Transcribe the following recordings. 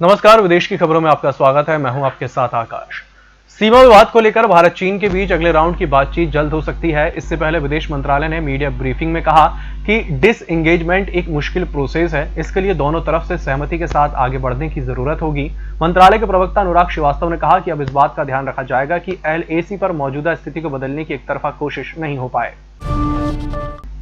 नमस्कार, विदेश की खबरों में आपका स्वागत है। मैं हूं आपके साथ आकाश। सीमा विवाद को लेकर भारत चीन के बीच अगले राउंड की बातचीत जल्द हो सकती है। इससे पहले विदेश मंत्रालय ने मीडिया ब्रीफिंग में कहा कि डिसएंगेजमेंट एक मुश्किल प्रोसेस है, इसके लिए दोनों तरफ से सहमति के साथ आगे बढ़ने की जरूरत होगी। मंत्रालय के प्रवक्ता अनुराग श्रीवास्तव ने कहा कि अब इस बात का ध्यान रखा जाएगा कि LAC पर मौजूदा स्थिति को बदलने की एकतरफा कोशिश नहीं हो पाए।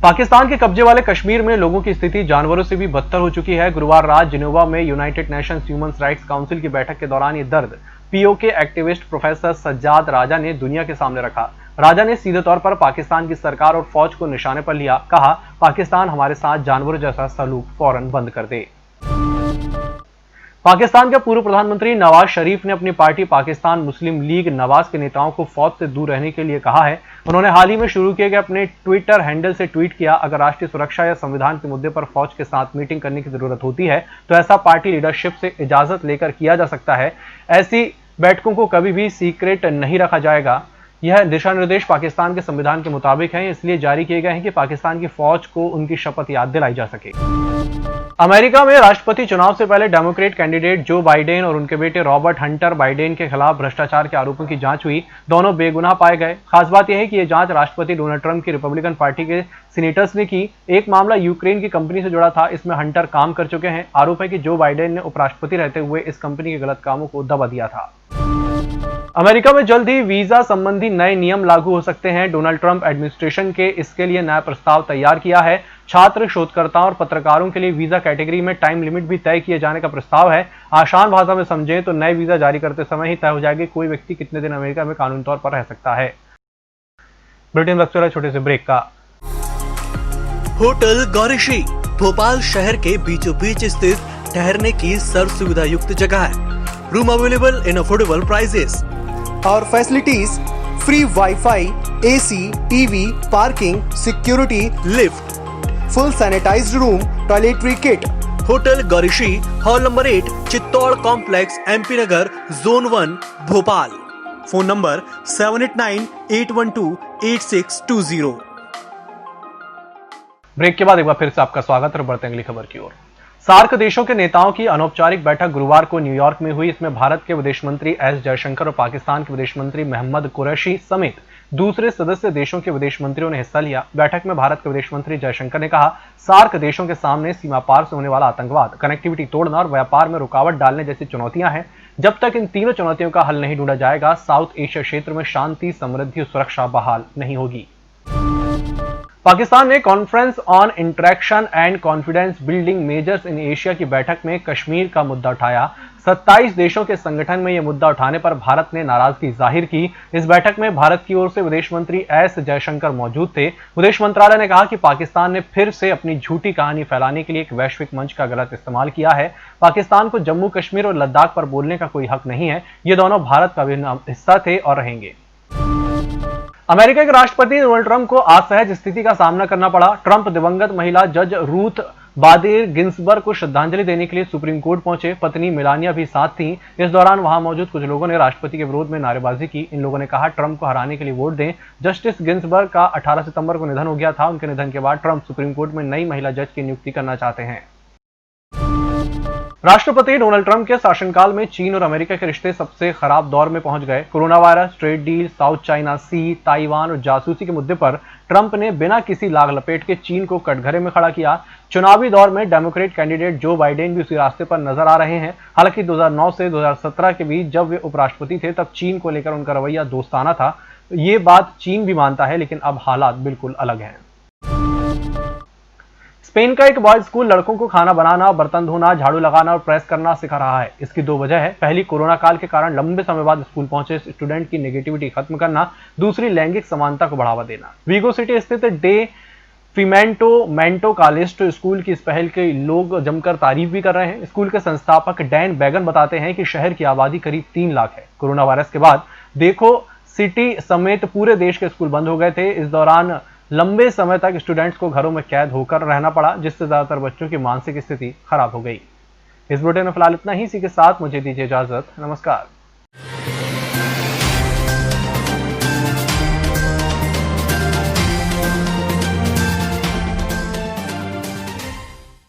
पाकिस्तान के कब्जे वाले कश्मीर में लोगों की स्थिति जानवरों से भी बदतर हो चुकी है। गुरुवार रात जिनेवा में United Nations human rights council की बैठक के दौरान ये दर्द POK एक्टिविस्ट प्रोफेसर सज्जाद राजा ने दुनिया के सामने रखा। राजा ने सीधे तौर पर पाकिस्तान की सरकार और फौज को निशाने पर लिया। कहा, पाकिस्तान हमारे साथ जानवरों जैसा सलूक फौरन बंद कर दे। पाकिस्तान के पूर्व प्रधानमंत्री नवाज शरीफ ने अपनी पार्टी पाकिस्तान मुस्लिम लीग नवाज के नेताओं को फौज से दूर रहने के लिए कहा है। उन्होंने हाल ही में शुरू किए गए अपने ट्विटर हैंडल से ट्वीट किया, अगर राष्ट्रीय सुरक्षा या संविधान के मुद्दे पर फौज के साथ मीटिंग करने की जरूरत होती है तो ऐसा पार्टी लीडरशिप से इजाजत लेकर किया जा सकता है। ऐसी बैठकों को कभी भी सीक्रेट नहीं रखा जाएगा। यह दिशा निर्देश पाकिस्तान के संविधान के मुताबिक हैं, इसलिए जारी किए गए हैं कि पाकिस्तान की फौज को उनकी शपथ याद दिलाई जा सके। अमेरिका में राष्ट्रपति चुनाव से पहले डेमोक्रेट कैंडिडेट जो बाइडेन और उनके बेटे रॉबर्ट हंटर बाइडेन के खिलाफ भ्रष्टाचार के आरोपों की जांच हुई। दोनों बेगुनाह पाए गए। खास बात यह है कि यह जांच राष्ट्रपति डोनाल्ड ट्रंप की रिपब्लिकन पार्टी के सीनेटर्स ने की। एक मामला यूक्रेन की कंपनी से जुड़ा था, इसमें हंटर काम कर चुके हैं। आरोप है कि जो बाइडेन ने उपराष्ट्रपति रहते हुए इस कंपनी के गलत कामों को दबा दिया था। अमेरिका में जल्द ही वीजा संबंधी नए नियम लागू हो सकते हैं। डोनाल्ड ट्रंप एडमिनिस्ट्रेशन के इसके लिए नया प्रस्ताव तैयार किया है। छात्र, शोधकर्ताओं और पत्रकारों के लिए वीजा कैटेगरी में टाइम लिमिट भी तय किए जाने का प्रस्ताव है। आसान भाषा में समझें तो नए वीजा जारी करते समय ही तय हो जाएगी कोई व्यक्ति कितने दिन अमेरिका में कानूनी तौर पर रह सकता है। ब्रिटेन वक्त है छोटे से ब्रेक का। होटल गौरीशी भोपाल शहर के बीचों बीच स्थित ठहरने की सर्व सुविधा युक्त जगह है। Room available in affordable prices और facilities free wifi, AC, TV, parking, security, lift, full sanitised room, toiletry kit. Hotel Gaurishi, hall number 8, Chittor complex, MP Nagar, zone 1, Bhopal. Phone number 7898128620। Break के बाद एक बार फिर से आपका स्वागत है। बढ़ते हैं अगली खबर की ओर। सार्क देशों के नेताओं की अनौपचारिक बैठक गुरुवार को न्यूयॉर्क में हुई। इसमें भारत के विदेश मंत्री S जयशंकर और पाकिस्तान के विदेश मंत्री मोहम्मद कुरैशी समेत दूसरे सदस्य देशों के विदेश मंत्रियों ने हिस्सा लिया। बैठक में भारत के विदेश मंत्री जयशंकर ने कहा, सार्क देशों के सामने सीमा पार से होने वाला आतंकवाद, कनेक्टिविटी तोड़ना और व्यापार में रुकावट डालने जैसी चुनौतियां हैं। जब तक इन तीनों चुनौतियों का हल नहीं ढूंढा जाएगा, साउथ एशिया क्षेत्र में शांति, समृद्धि और सुरक्षा बहाल नहीं होगी। पाकिस्तान ने conference on interaction and confidence building measures in Asia की बैठक में कश्मीर का मुद्दा उठाया। 27 देशों के संगठन में यह मुद्दा उठाने पर भारत ने नाराजगी जाहिर की। इस बैठक में भारत की ओर से विदेश मंत्री S जयशंकर मौजूद थे। विदेश मंत्रालय ने कहा कि पाकिस्तान ने फिर से अपनी झूठी कहानी फैलाने के लिए एक वैश्विक मंच का गलत इस्तेमाल किया है। पाकिस्तान को जम्मू कश्मीर और लद्दाख पर बोलने का कोई हक नहीं है। ये दोनों भारत का अभिन्न हिस्सा थे और रहेंगे। अमेरिका के राष्ट्रपति डोनाल्ड ट्रंप को असहज स्थिति का सामना करना पड़ा। ट्रंप दिवंगत महिला जज रूथ बादेर गिन्सबर्ग को श्रद्धांजलि देने के लिए सुप्रीम कोर्ट पहुंचे। पत्नी मेलानिया भी साथ थीं। इस दौरान वहां मौजूद कुछ लोगों ने राष्ट्रपति के विरोध में नारेबाजी की। इन लोगों ने कहा, ट्रंप को हराने के लिए वोट दें। जस्टिस गिन्सबर्ग का 18 सितंबर को निधन हो गया था। उनके निधन के बाद ट्रंप सुप्रीम कोर्ट में नई महिला जज की नियुक्ति करना चाहते हैं। राष्ट्रपति डोनाल्ड ट्रंप के शासनकाल में चीन और अमेरिका के रिश्ते सबसे खराब दौर में पहुंच गए। Corona virus, trade deal, south China sea, Taiwan और जासूसी के मुद्दे पर ट्रंप ने बिना किसी लाग लपेट के चीन को कटघरे में खड़ा किया। चुनावी दौर में डेमोक्रेट कैंडिडेट जो बाइडेन भी उसी रास्ते पर नजर आ रहे हैं। हालांकि 2009 से 2017 के बीच जब वे उपराष्ट्रपति थे तब चीन को लेकर उनका रवैया दोस्ताना था। ये बात चीन भी मानता है, लेकिन अब हालात बिल्कुल अलग हैं। स्पेन का एक बॉयज स्कूल लड़कों को खाना बनाना, बर्तन धोना, झाड़ू लगाना और प्रेस करना सिखा रहा है। इसकी दो वजह है। पहली, कोरोना काल के कारण लंबे समय बाद स्कूल पहुंचे स्टूडेंट की नेगेटिविटी खत्म करना। दूसरी, लैंगिक समानता को बढ़ावा देना। वीगो सिटी स्थित डे फिमेंटो कालिस्ट स्कूल की इस पहल के लोग जमकर तारीफ भी कर रहे हैं। स्कूल के संस्थापक डैन बैगन बताते हैं कि शहर की आबादी करीब 3 लाख है। कोरोना वायरस के बाद देखो सिटी समेत पूरे देश के स्कूल बंद हो गए थे। इस दौरान लंबे समय तक स्टूडेंट्स को घरों में कैद होकर रहना पड़ा, जिससे ज्यादातर बच्चों की मानसिक स्थिति खराब हो गई। इस बुलेटिन में फिलहाल इतना ही। इसी के साथ मुझे दीजिए इजाजत। नमस्कार।